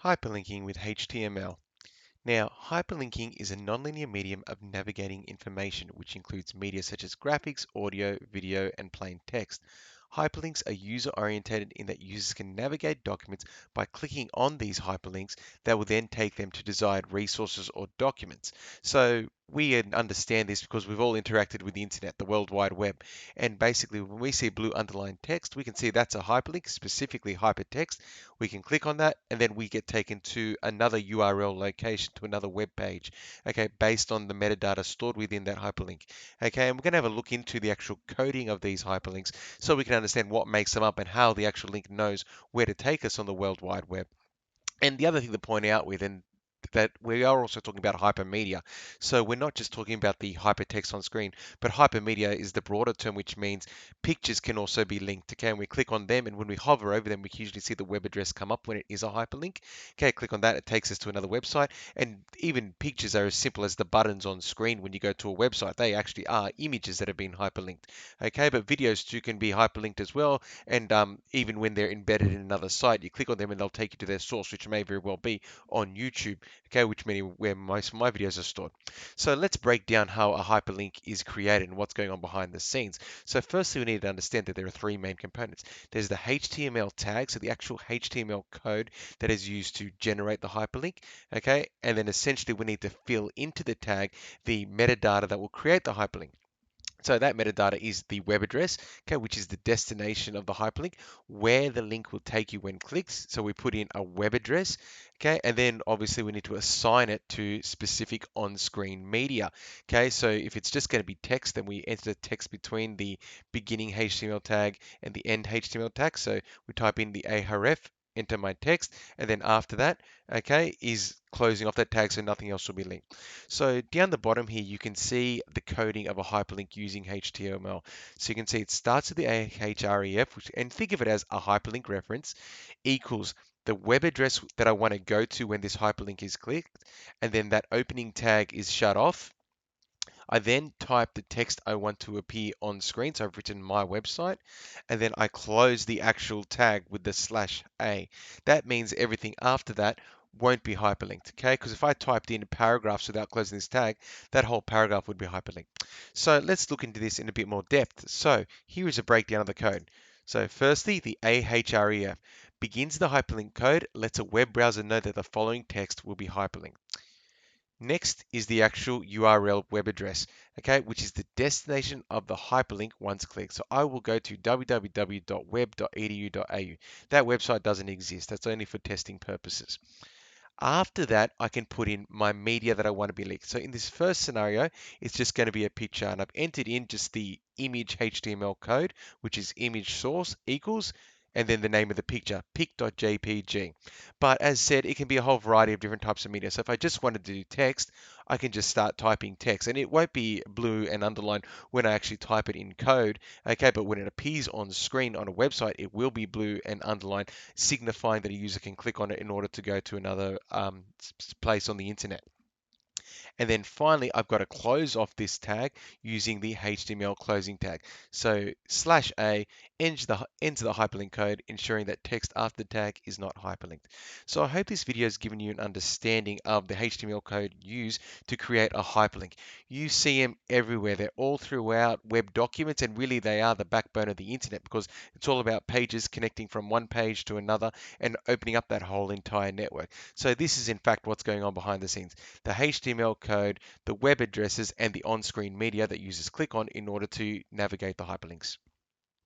Hyperlinking with HTML. Now, hyperlinking is a nonlinear medium of navigating information, which includes media such as graphics, audio, video, and plain text. Hyperlinks are user-oriented in that users can navigate documents by clicking on these hyperlinks that will then take them to desired resources or documents. So we understand this because we've all interacted with the internet, the World Wide Web. And basically, when we see blue underlined text, we can see that's a hyperlink, specifically hypertext. We can click on that and then we get taken to another URL location, to another web page, okay, based on the metadata stored within that hyperlink. Okay, and we're going to have a look into the actual coding of these hyperlinks so we can understand what makes them up and how the actual link knows where to take us on the World Wide Web. And the other thing to point out with, and that we are also talking about hypermedia. So we're not just talking about the hypertext on screen, but hypermedia is the broader term, which means pictures can also be linked. Okay, and we click on them, and when we hover over them, we can usually see the web address come up when it is a hyperlink. Okay, click on that, it takes us to another website. And even pictures are as simple as the buttons on screen when you go to a website. They actually are images that have been hyperlinked. Okay, but videos too can be hyperlinked as well. And even when they're embedded in another site, you click on them and they'll take you to their source, which may very well be on YouTube, okay, which means where most of my videos are stored. So let's break down how a hyperlink is created and what's going on behind the scenes. So firstly, we need to understand that there are three main components. There's the HTML tag, so the actual HTML code that is used to generate the hyperlink, okay, and then essentially we need to fill into the tag the metadata that will create the hyperlink. So that metadata is the web address, okay, which is the destination of the hyperlink, where the link will take you when clicked. So we put in a web address, okay, and then obviously we need to assign it to specific on-screen media, okay. So if it's just going to be text, then we enter the text between the beginning HTML tag and the end HTML tag. So we type in the href, enter my text, and then after that, okay, is closing off that tag so nothing else will be linked. So down the bottom here, you can see the coding of a hyperlink using HTML. So you can see it starts with the href, and think of it as a hyperlink reference, equals the web address that I want to go to when this hyperlink is clicked, and then that opening tag is shut off. I then type the text I want to appear on screen. So I've written my website, and then I close the actual tag with the /a. That means everything after that won't be hyperlinked, okay? Because if I typed in paragraphs without closing this tag, that whole paragraph would be hyperlinked. So let's look into this in a bit more depth. So here is a breakdown of the code. So firstly, the ahref begins the hyperlink code, lets a web browser know that the following text will be hyperlinked. Next is the actual URL web address, okay, which is the destination of the hyperlink once clicked. So I will go to www.web.edu.au. That website doesn't exist. That's only for testing purposes. After that, I can put in my media that I want to be linked. So in this first scenario, it's just going to be a picture, and I've entered in just the image HTML code, which is image source equals, and then the name of the picture, pic.jpg. But as said, it can be a whole variety of different types of media. So if I just wanted to do text, I can just start typing text, and it won't be blue and underlined when I actually type it in code, okay? But when it appears on screen on a website, it will be blue and underlined, signifying that a user can click on it in order to go to another place on the internet. And then finally, I've got to close off this tag using the HTML closing tag. So /a enter the hyperlink code, ensuring that text after the tag is not hyperlinked. So I hope this video has given you an understanding of the HTML code used to create a hyperlink. You see them everywhere. They're all throughout web documents, and really they are the backbone of the internet because it's all about pages connecting from one page to another and opening up that whole entire network. So this is in fact what's going on behind the scenes. The HTML code, the web addresses, and the on-screen media that users click on in order to navigate the hyperlinks.